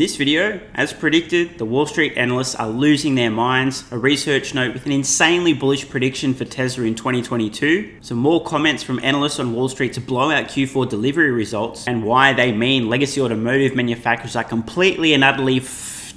this video, as predicted, the Wall Street analysts are losing their minds, a research note with an insanely bullish prediction for Tesla in 2022, some more comments from analysts on Wall Street to blow out Q4 delivery results, and why they mean legacy automotive manufacturers are completely and utterly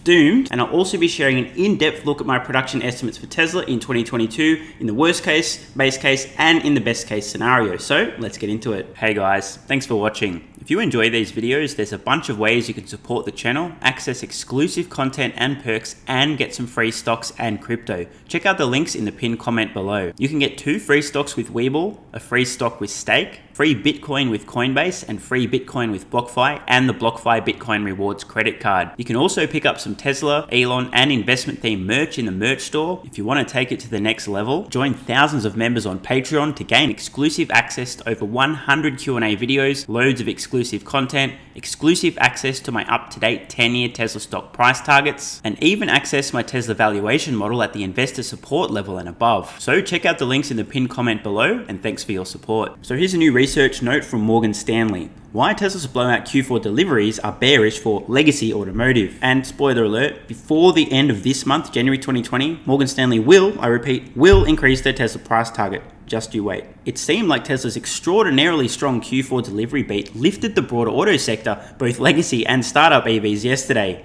doomed. And I'll also be sharing an in-depth look at my production estimates for Tesla in 2022 in the worst case, base case, and in the best case scenario. So let's get into it. Hey guys, thanks for watching. If you enjoy these videos, there's a bunch of ways you can support the channel, access exclusive content and perks, and get some free stocks and crypto. Check out the links in the pinned comment below. You can get 2 free stocks with WeBull, a free stock with Stake, free Bitcoin with Coinbase, and free Bitcoin with BlockFi, and the BlockFi Bitcoin Rewards credit card. You can also pick up some Tesla, Elon, and investment themed merch in the merch store. If you want to take it to the next level, join thousands of members on Patreon to gain exclusive access to over 100 Q&A videos, loads of exclusive content, exclusive access to my up-to-date 10-year Tesla stock price targets, and even access my Tesla valuation model at the investor support level and above. So check out the links in the pinned comment below, and thanks for your support. So here's a new research note from Morgan Stanley. Why Tesla's blowout Q4 deliveries are bearish for legacy automotive. And spoiler alert, before the end of this month, January 2020, Morgan Stanley will, I repeat, will increase their Tesla price target. Just you wait. It seemed like Tesla's extraordinarily strong Q4 delivery beat lifted the broader auto sector, both legacy and startup EVs yesterday,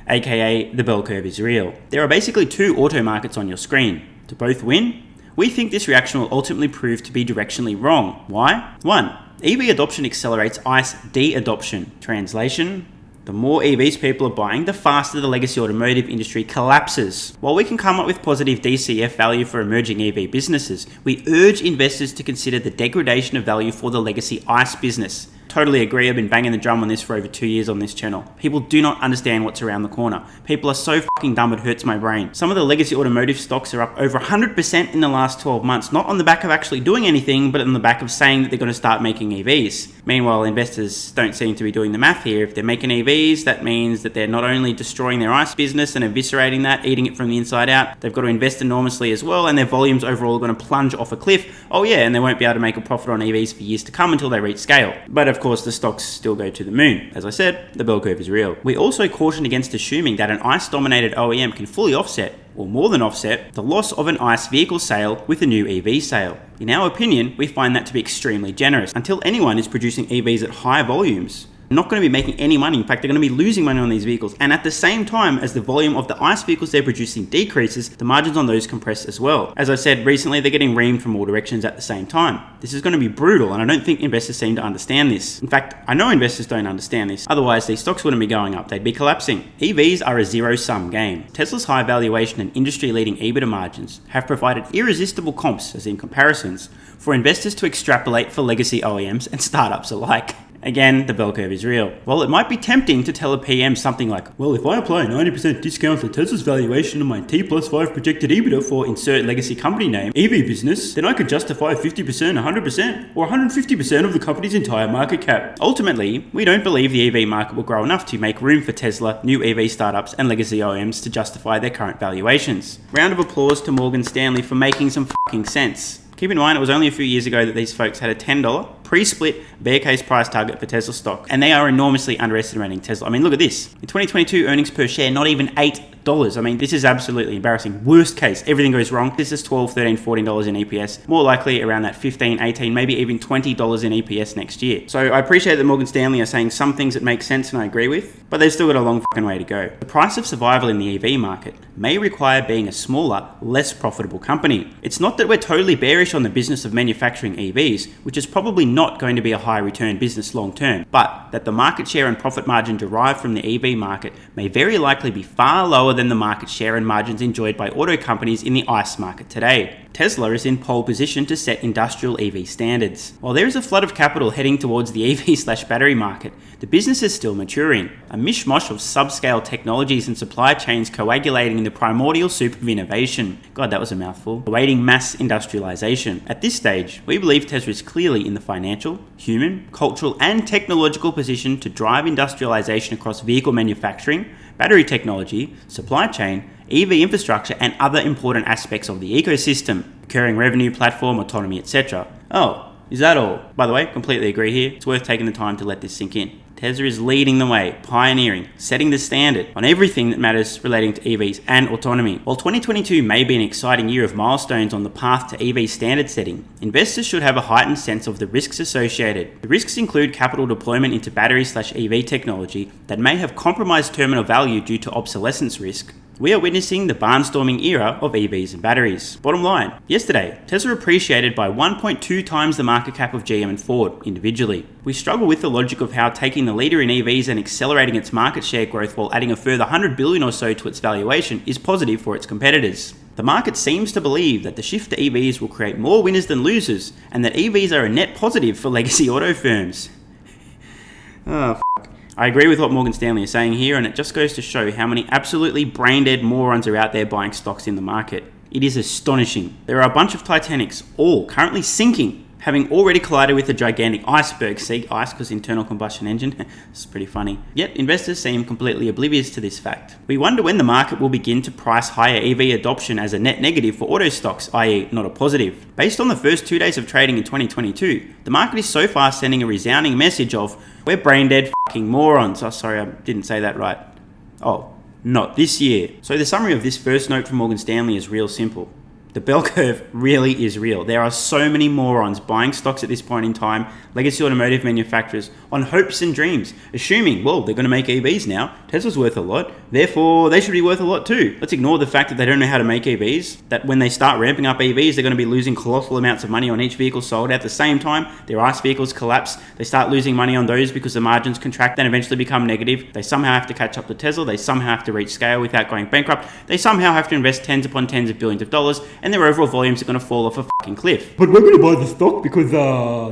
aka the bell curve is real. There are basically 2 auto markets on your screen. To both win, we think this reaction will ultimately prove to be directionally wrong. Why? 1. EV adoption accelerates ICE de-adoption. Translation: the more EVs people are buying, the faster the legacy automotive industry collapses. While we can come up with positive DCF value for emerging EV businesses, we urge investors to consider the degradation of value for the legacy ICE business. Totally agree, I've been banging the drum on this for over 2 years on this channel. People do not understand what's around the corner. People are so fucking dumb it hurts my brain. Some of the legacy automotive stocks are up over 100% in the last 12 months, not on the back of actually doing anything, but on the back of saying that they're going to start making EVs. Meanwhile, investors don't seem to be doing the math here. If they're making EVs, that means that they're not only destroying their ICE business and eviscerating that, eating it from the inside out, they've got to invest enormously as well, and their volumes overall are going to plunge off a cliff. Oh yeah, and they won't be able to make a profit on EVs for years to come until they reach scale. But of course, the stocks still go to the moon. As I said, the bell curve is real. We also caution against assuming that an ICE-dominated OEM can fully offset, or more than offset, the loss of an ICE vehicle sale with a new EV sale. In our opinion, we find that to be extremely generous. Until anyone is producing EVs at high volumes, they're not going to be making any money. In fact, they're going to be losing money on these vehicles. And at the same time, as the volume of the ICE vehicles they're producing decreases, the margins on those compress as well. As I said recently, they're getting reamed from all directions at the same time. This is going to be brutal, and I don't think investors seem to understand this. In fact, I know investors don't understand this. Otherwise, these stocks wouldn't be going up. They'd be collapsing. EVs are a zero-sum game. Tesla's high valuation and industry-leading EBITDA margins have provided irresistible comps, as in comparisons, for investors to extrapolate for legacy OEMs and startups alike. Again, the bell curve is real. While it might be tempting to tell a PM something like, well, if I apply a 90% discount to Tesla's valuation of my T+5 projected EBITDA for insert legacy company name, EV business, then I could justify 50%, 100%, or 150% of the company's entire market cap. Ultimately, we don't believe the EV market will grow enough to make room for Tesla, new EV startups, and legacy OEMs to justify their current valuations. Round of applause to Morgan Stanley for making some fucking sense. Keep in mind, it was only a few years ago that these folks had a $10 pre-split bear case price target for Tesla stock, and they are enormously underestimating Tesla. I mean, look at this. In 2022, earnings per share, not even $8. I mean, this is absolutely embarrassing. Worst case, everything goes wrong. This is $12, $13, $14 in EPS. More likely around that $15, $18, maybe even $20 in EPS next year. So I appreciate that Morgan Stanley are saying some things that make sense and I agree with, but they've still got a long fucking way to go. The price of survival in the EV market may require being a smaller, less profitable company. It's not that we're totally bearish on the business of manufacturing EVs, which is probably not going to be a high return business long term, but that the market share and profit margin derived from the EV market may very likely be far lower than the market share and margins enjoyed by auto companies in the ICE market today. Tesla is in pole position to set industrial EV standards. While there is a flood of capital heading towards the EV/battery market, the business is still maturing, a mishmash of subscale technologies and supply chains coagulating in the primordial soup of innovation. God, that was a mouthful. Awaiting mass industrialization. At this stage, we believe Tesla is clearly in the financial, human, cultural, and technological position to drive industrialization across vehicle manufacturing, battery technology, supply chain, EV infrastructure, and other important aspects of the ecosystem, recurring revenue, platform, autonomy, etc. Oh, is that all? By the way, completely agree here. It's worth taking the time to let this sink in. Tesla is leading the way, pioneering, setting the standard on everything that matters relating to EVs and autonomy. While 2022 may be an exciting year of milestones on the path to EV standard setting, investors should have a heightened sense of the risks associated. The risks include capital deployment into battery/EV technology that may have compromised terminal value due to obsolescence risk. We are witnessing the barnstorming era of EVs and batteries. Bottom line, yesterday, Tesla appreciated by 1.2 times the market cap of GM and Ford individually. We struggle with the logic of how taking the leader in EVs and accelerating its market share growth while adding a further 100 billion or so to its valuation is positive for its competitors. The market seems to believe that the shift to EVs will create more winners than losers, and that EVs are a net positive for legacy auto firms. I agree with what Morgan Stanley is saying here, and it just goes to show how many absolutely brain-dead morons are out there buying stocks in the market. It is astonishing. There are a bunch of Titanics, all currently sinking, having already collided with a gigantic iceberg. See, ice because internal combustion engine. It's pretty funny. Yet investors seem completely oblivious to this fact. We wonder when the market will begin to price higher EV adoption as a net negative for auto stocks, i.e. not a positive. Based on the first 2 days of trading in 2022, the market is so far sending a resounding message of, we're brain dead fucking morons. Oh, sorry, I didn't say that right. Oh, not this year. So the summary of this first note from Morgan Stanley is real simple. The bell curve really is real. There are so many morons buying stocks at this point in time, legacy automotive manufacturers, on hopes and dreams, assuming, well, they're going to make EVs now. Tesla's worth a lot, therefore they should be worth a lot too. Let's ignore the fact that they don't know how to make EVs, that when they start ramping up EVs, they're going to be losing colossal amounts of money on each vehicle sold. At the same time, their ICE vehicles collapse. They start losing money on those because the margins contract and eventually become negative. They somehow have to catch up to Tesla. They somehow have to reach scale without going bankrupt. They somehow have to invest tens upon tens of billions of dollars, and their overall volumes are going to fall off a fucking cliff. But we're going to buy the stock because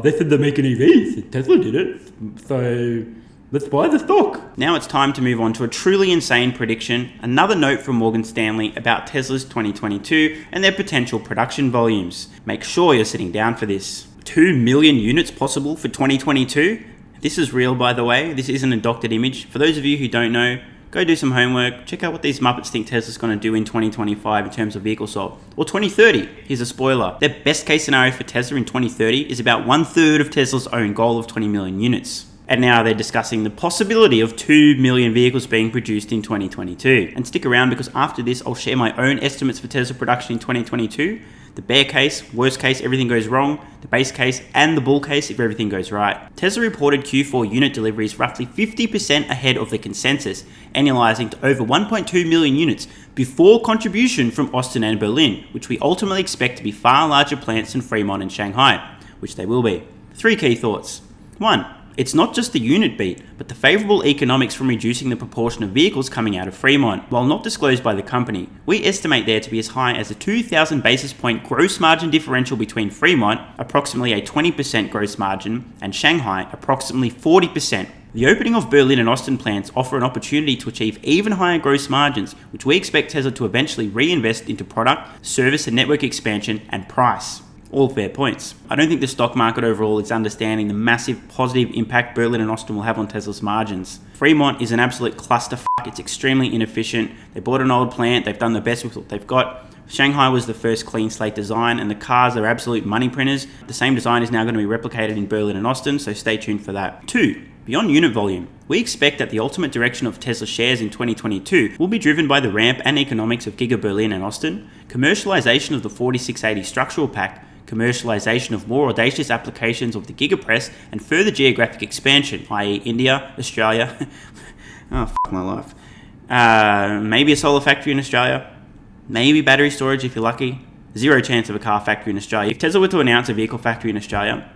they said they're making EVs. Tesla did it. So let's buy the stock. Now it's time to move on to a truly insane prediction. Another note from Morgan Stanley about Tesla's 2022 and their potential production volumes. Make sure you're sitting down for this. 2 million units possible for 2022? This is real, by the way. This isn't a doctored image. For those of you who don't know, go do some homework, check out what these Muppets think Tesla's going to do in 2025 in terms of vehicle sold. Or 2030, here's a spoiler. Their best case scenario for Tesla in 2030 is about 1/3 of Tesla's own goal of 20 million units. And now they're discussing the possibility of 2 million vehicles being produced in 2022. And stick around because after this, I'll share my own estimates for Tesla production in 2022. The bear case, worst case, everything goes wrong, the base case, and the bull case if everything goes right. Tesla reported Q4 unit deliveries roughly 50% ahead of the consensus, annualizing to over 1.2 million units before contribution from Austin and Berlin, which we ultimately expect to be far larger plants than Fremont and Shanghai, which they will be. 3 key thoughts. 1. It's not just the unit beat, but the favourable economics from reducing the proportion of vehicles coming out of Fremont. While not disclosed by the company, we estimate there to be as high as a 2,000 basis point gross margin differential between Fremont, approximately a 20% gross margin, and Shanghai, approximately 40%. The opening of Berlin and Austin plants offer an opportunity to achieve even higher gross margins, which we expect Tesla to eventually reinvest into product, service and network expansion, and price. All fair points. I don't think the stock market overall is understanding the massive positive impact Berlin and Austin will have on Tesla's margins. Fremont is an absolute clusterfuck. It's extremely inefficient. They bought an old plant. They've done the best with what they've got. Shanghai was the first clean slate design, and the cars are absolute money printers. The same design is now going to be replicated in Berlin and Austin, so stay tuned for that. 2. Beyond unit volume, we expect that the ultimate direction of Tesla shares in 2022 will be driven by the ramp and economics of Giga Berlin and Austin, commercialization of the 4680 structural pack, commercialization of more audacious applications of the GigaPress, and further geographic expansion, i.e. India, Australia. Oh, fuck my life. Maybe a solar factory in Australia. Maybe battery storage if you're lucky. Zero chance of a car factory in Australia. If Tesla were to announce a vehicle factory in Australia,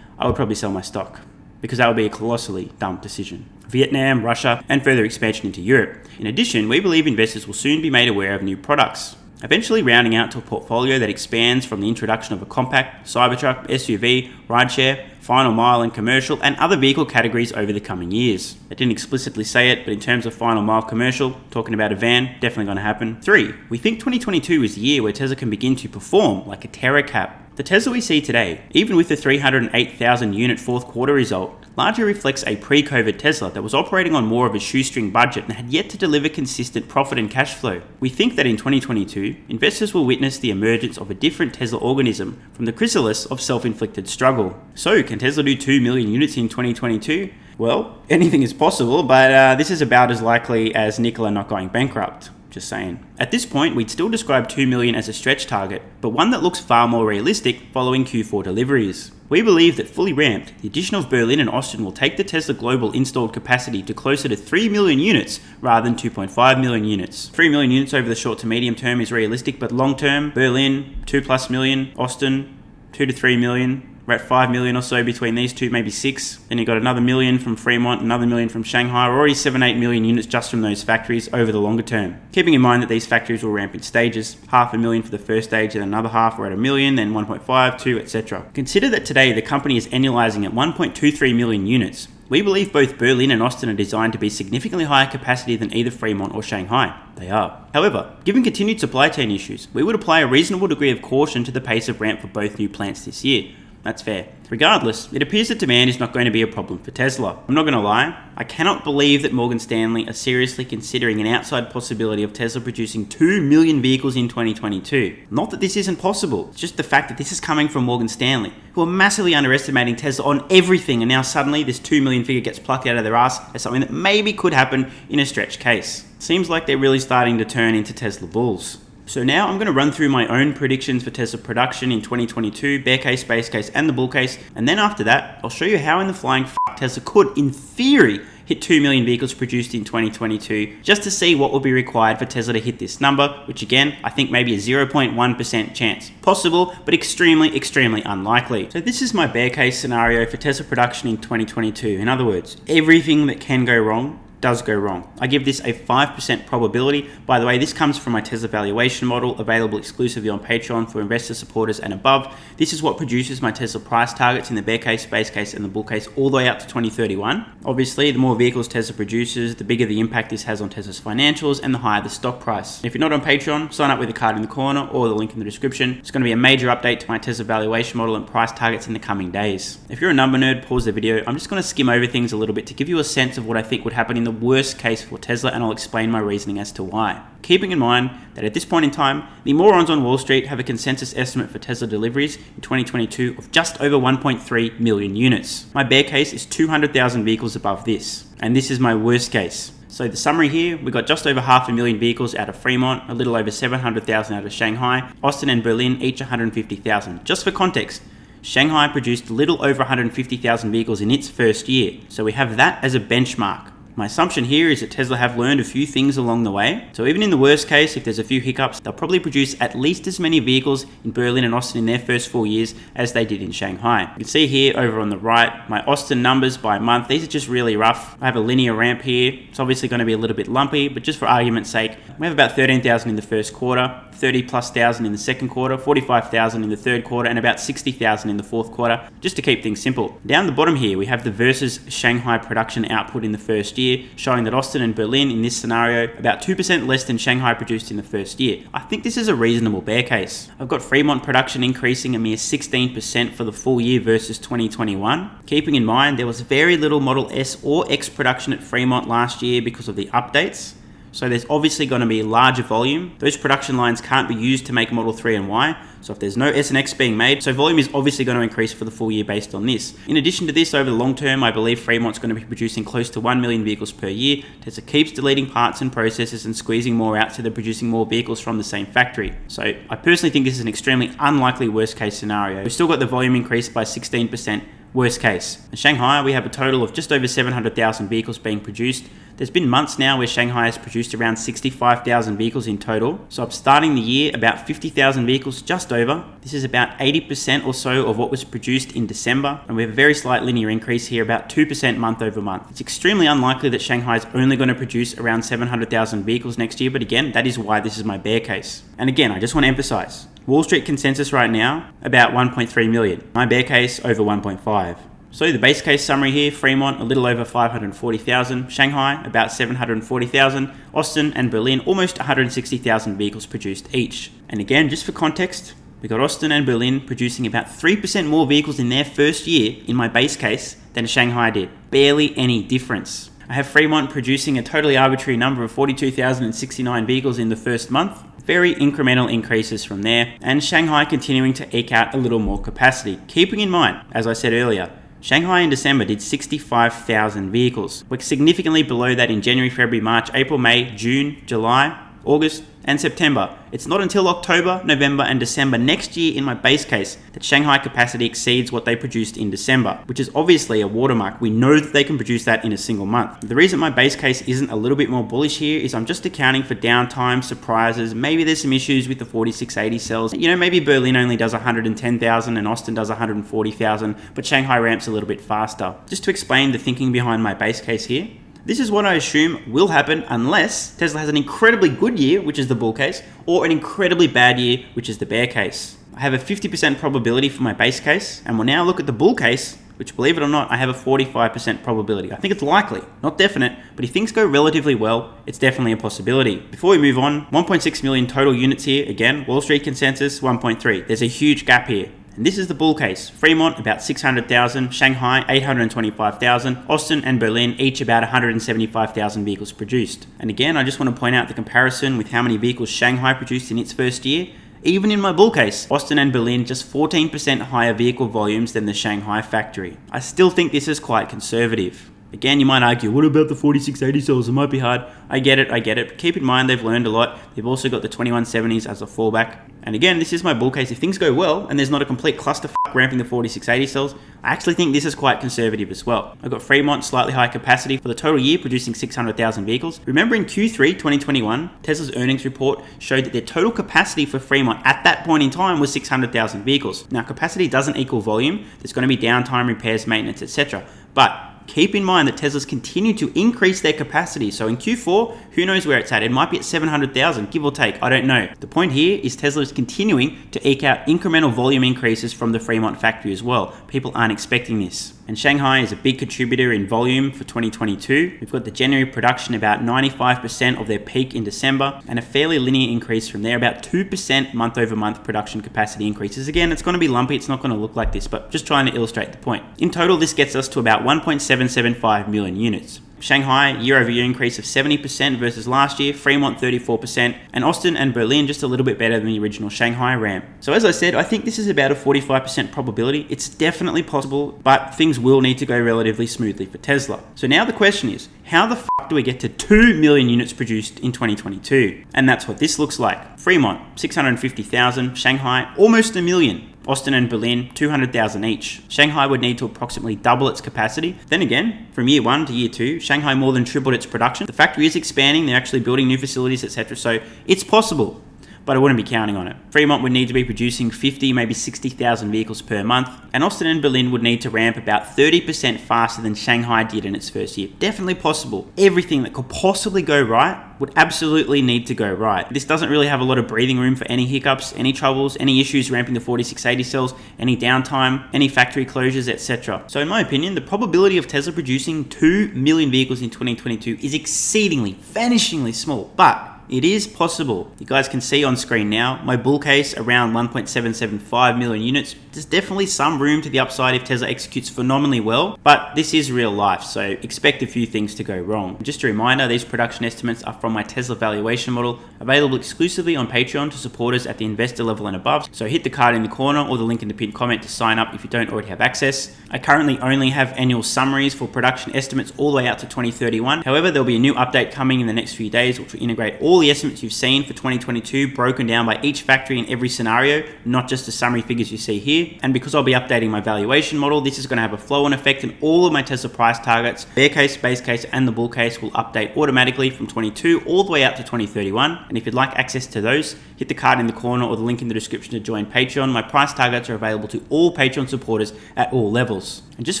I would probably sell my stock, because that would be a colossally dumb decision. Vietnam, Russia, and further expansion into Europe. In addition, we believe investors will soon be made aware of new products, eventually rounding out to a portfolio that expands from the introduction of a compact, Cybertruck, SUV, rideshare, final mile and commercial, and other vehicle categories over the coming years. I didn't explicitly say it, but in terms of final mile commercial, talking about a van, definitely going to happen. 3. We think 2022 is the year where Tesla can begin to perform like a Terra Cap. The Tesla we see today, even with the 308,000 unit fourth quarter result, largely reflects a pre-COVID Tesla that was operating on more of a shoestring budget and had yet to deliver consistent profit and cash flow. We think that in 2022, investors will witness the emergence of a different Tesla organism from the chrysalis of self-inflicted struggle. So, can Tesla do 2 million units in 2022? Well, anything is possible, but this is about as likely as Nikola not going bankrupt. Just saying. At this point, we'd still describe 2 million as a stretch target, but one that looks far more realistic following Q4 deliveries. We believe that fully ramped, the addition of Berlin and Austin will take the Tesla global installed capacity to closer to 3 million units rather than 2.5 million units. 3 million units over the short to medium term is realistic, but long term, Berlin, 2+ million, Austin, 2 to 3 million. We're at 5 million or so between these two, maybe 6. Then you've got another million from Fremont, another million from Shanghai. We're already 7-8 million units just from those factories over the longer term. Keeping in mind that these factories will ramp in stages, 500,000 for the first stage and another half, we're at 1 million, then 1.5, 2, etc. Consider that today the company is annualizing at 1.23 million units. We believe both Berlin and Austin are designed to be significantly higher capacity than either Fremont or Shanghai. They are. However, given continued supply chain issues, we would apply a reasonable degree of caution to the pace of ramp for both new plants this year. That's fair. Regardless, it appears that demand is not going to be a problem for Tesla. I'm not going to lie, I cannot believe that Morgan Stanley are seriously considering an outside possibility of Tesla producing 2 million vehicles in 2022. Not that this isn't possible, it's just the fact that this is coming from Morgan Stanley, who are massively underestimating Tesla on everything, and now suddenly this 2 million figure gets plucked out of their ass as something that maybe could happen in a stretch case. Seems like they're really starting to turn into Tesla bulls. So now I'm going to run through my own predictions for Tesla production in 2022, bear case, base case, and the bull case, and then after that, I'll show you how in the flying Tesla could, in theory, hit 2 million vehicles produced in 2022, just to see what will be required for Tesla to hit this number, which again, I think maybe a 0.1% chance. Possible, but extremely, extremely unlikely. So this is my bear case scenario for Tesla production in 2022. In other words, everything that can go wrong does go wrong. I give this a 5% probability. By the way, this comes from my Tesla valuation model, available exclusively on Patreon for investor supporters and above. This is what produces my Tesla price targets in the bear case, base case, and the bull case all the way out to 2031. Obviously, the more vehicles Tesla produces, the bigger the impact this has on Tesla's financials and the higher the stock price. If you're not on Patreon, sign up with the card in the corner or the link in the description. It's going to be a major update to my Tesla valuation model and price targets in the coming days. If you're a number nerd, pause the video. I'm just going to skim over things a little bit to give you a sense of what I think would happen in the worst case for Tesla, and I'll explain my reasoning as to why. Keeping in mind that at this point in time, the morons on Wall Street have a consensus estimate for Tesla deliveries in 2022 of just over 1.3 million units. My bear case is 200,000 vehicles above this, and this is my worst case. So the summary here, we got just over 500,000 vehicles out of Fremont, a little over 700,000 out of Shanghai, Austin and Berlin each 150,000. Just for context, Shanghai produced a little over 150,000 vehicles in its first year, so we have that as a benchmark. My assumption here is that Tesla have learned a few things along the way. So even in the worst case, if there's a few hiccups, they'll probably produce at least as many vehicles in Berlin and Austin in their first 4 years as they did in Shanghai. You can see here over on the right, my Austin numbers by month. These are just really rough. I have a linear ramp here. It's obviously going to be a little bit lumpy, but just for argument's sake, we have about 13,000 in the first quarter, 30,000+ in the second quarter, 45,000 in the third quarter, and about 60,000 in the fourth quarter, just to keep things simple. Down the bottom here, we have the versus Shanghai production output in the first year, showing that Austin and Berlin in this scenario, about 2% less than Shanghai produced in the first year. I think this is a reasonable bear case. I've got Fremont production increasing a mere 16% for the full year versus 2021. Keeping in mind, there was very little Model S or X production at Fremont last year because of the updates. So there's obviously going to be larger volume. Those production lines can't be used to make Model 3 and Y. So if there's no S and X being made, so volume is obviously going to increase for the full year based on this. In addition to this, over the long term, I believe Fremont's going to be producing close to 1 million vehicles per year. Tesla keeps deleting parts and processes and squeezing more out, so they're producing more vehicles from the same factory. So I personally think this is an extremely unlikely worst case scenario. We've still got the volume increase by 16%. Worst case. In Shanghai, we have a total of just over 700,000 vehicles being produced. There's been months now where Shanghai has produced around 65,000 vehicles in total. So I'm starting the year about 50,000 vehicles just over. This is about 80% or so of what was produced in December. And we have a very slight linear increase here, about 2% month over month. It's extremely unlikely that Shanghai is only going to produce around 700,000 vehicles next year. But again, that is why this is my bear case. And again, I just want to emphasize, Wall Street consensus right now, about 1.3 million. My bear case, over 1.5. So the base case summary here, Fremont, a little over 540,000. Shanghai, about 740,000. Austin and Berlin, almost 160,000 vehicles produced each. And again, just for context, we got Austin and Berlin producing about 3% more vehicles in their first year in my base case than Shanghai did. Barely any difference. I have Fremont producing a totally arbitrary number of 42,069 vehicles in the first month. Very incremental increases from there, and Shanghai continuing to eke out a little more capacity. Keeping in mind, as I said earlier, Shanghai in December did 65,000 vehicles. We're significantly below that in January, February, March, April, May, June, July, August, and September. It's not until October, November, and December next year in my base case that Shanghai capacity exceeds what they produced in December, which is obviously a watermark. We know that they can produce that in a single month. The reason my base case isn't a little bit more bullish here is I'm just accounting for downtime, surprises. Maybe there's some issues with the 4680 cells. Maybe Berlin only does 110,000 and Austin does 140,000, but Shanghai ramps a little bit faster. Just to explain the thinking behind my base case here, this is what I assume will happen unless Tesla has an incredibly good year, which is the bull case, or an incredibly bad year, which is the bear case. I have a 50% probability for my base case, and we'll now look at the bull case, which, believe it or not, I have a 45% probability. I think it's likely, not definite, but if things go relatively well, it's definitely a possibility. Before we move on, 1.6 million total units here. Again, Wall Street consensus, 1.3. There's a huge gap here. And this is the bull case. Fremont, about 600,000. Shanghai, 825,000. Austin and Berlin, each about 175,000 vehicles produced. And again, I just want to point out the comparison with how many vehicles Shanghai produced in its first year. Even in my bull case, Austin and Berlin just 14% higher vehicle volumes than the Shanghai factory. I still think this is quite conservative. Again, you might argue, what about the 4680 cells? It might be hard. I get it. But keep in mind, they've learned a lot. They've also got the 2170s as a fallback. And again, this is my bull case. If things go well and there's not a complete clusterfuck ramping the 4680 cells, I actually think this is quite conservative as well. I've got Fremont, slightly higher capacity for the total year, producing 600,000 vehicles. Remember in Q3 2021, Tesla's earnings report showed that their total capacity for Fremont at that point in time was 600,000 vehicles. Now, capacity doesn't equal volume. There's going to be downtime, repairs, maintenance, etc. But keep in mind that Tesla's continue to increase their capacity. So in Q4, who knows where it's at? It might be at 700,000, give or take. I don't know. The point here is Tesla is continuing to eke out incremental volume increases from the Fremont factory as well. People aren't expecting this. And Shanghai is a big contributor in volume for 2022. We've got the January production about 95% of their peak in December, and a fairly linear increase from there, about 2% month over month production capacity increases. Again, it's going to be lumpy. It's not going to look like this, but just trying to illustrate the point. In total, this gets us to about 1.775 million units. Shanghai, year-over-year increase of 70% versus last year, Fremont 34%, and Austin and Berlin just a little bit better than the original Shanghai ramp. So as I said, I think this is about a 45% probability. It's definitely possible, but things will need to go relatively smoothly for Tesla. So now the question is, how the fuck do we get to 2 million units produced in 2022? And that's what this looks like. Fremont, 650,000, Shanghai, almost a million. Austin and Berlin, 200,000 each. Shanghai would need to approximately double its capacity. Then again, from year 1 to year 2, Shanghai more than tripled its production. The factory is expanding, they're actually building new facilities, etc. So it's possible, but I wouldn't be counting on it. Fremont would need to be producing 50, maybe 60,000 vehicles per month, and Austin and Berlin would need to ramp about 30% faster than Shanghai did in its first year. Definitely possible. Everything that could possibly go right would absolutely need to go right. This doesn't really have a lot of breathing room for any hiccups, any troubles, any issues ramping the 4680 cells, any downtime, any factory closures, etc. So in my opinion, the probability of Tesla producing 2 million vehicles in 2022 is exceedingly, vanishingly small, but it is possible. You guys can see on screen now, my bull case around 1.775 million units. There's definitely some room to the upside if Tesla executes phenomenally well, but this is real life, so expect a few things to go wrong. Just a reminder, these production estimates are from my Tesla valuation model, available exclusively on Patreon to supporters at the investor level and above. So hit the card in the corner or the link in the pinned comment to sign up if you don't already have access. I currently only have annual summaries for production estimates all the way out to 2031. However, there'll be a new update coming in the next few days, which will integrate all the estimates you've seen for 2022 broken down by each factory in every scenario, not just the summary figures you see here. And because I'll be updating my valuation model, this is going to have a flow-on effect, and all of my Tesla price targets, bear case, base case, and the bull case will update automatically from 22 all the way out to 2031. And if you'd like access to those, hit the card in the corner or the link in the description to join Patreon. My price targets are available to all Patreon supporters at all levels. And just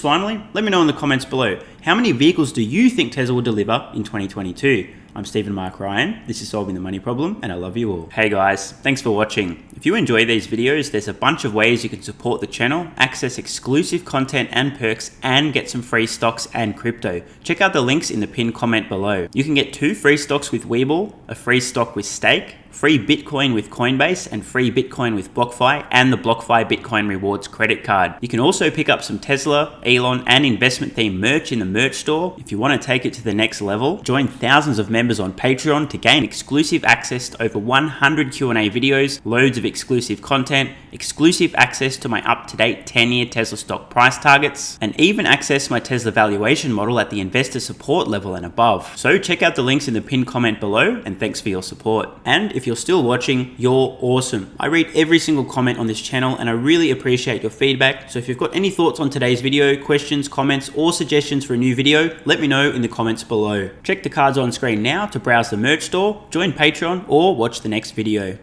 finally, let me know in the comments below, how many vehicles do you think Tesla will deliver in 2022? I'm Stephen Mark Ryan, this is Solving the Money Problem, and I love you all. Hey guys, thanks for watching. If you enjoy these videos, there's a bunch of ways you can support the channel, access exclusive content and perks, and get some free stocks and crypto. Check out the links in the pinned comment below. You can get 2 free stocks with WeBull, a free stock with Stake, free Bitcoin with Coinbase, and free Bitcoin with BlockFi, and the BlockFi Bitcoin Rewards credit card. You can also pick up some Tesla, Elon, and investment themed merch in the merch store. If you want to take it to the next level, join thousands of members on Patreon to gain exclusive access to over 100 Q&A videos, loads of exclusive content, exclusive access to my up-to-date 10-year Tesla stock price targets, and even access my Tesla valuation model at the investor support level and above. So check out the links in the pinned comment below, and thanks for your support. And if you're still watching, you're awesome. I read every single comment on this channel and I really appreciate your feedback. So if you've got any thoughts on today's video, questions, comments, or suggestions for a new video, let me know in the comments below. Check the cards on screen now to browse the merch store, join Patreon, or watch the next video.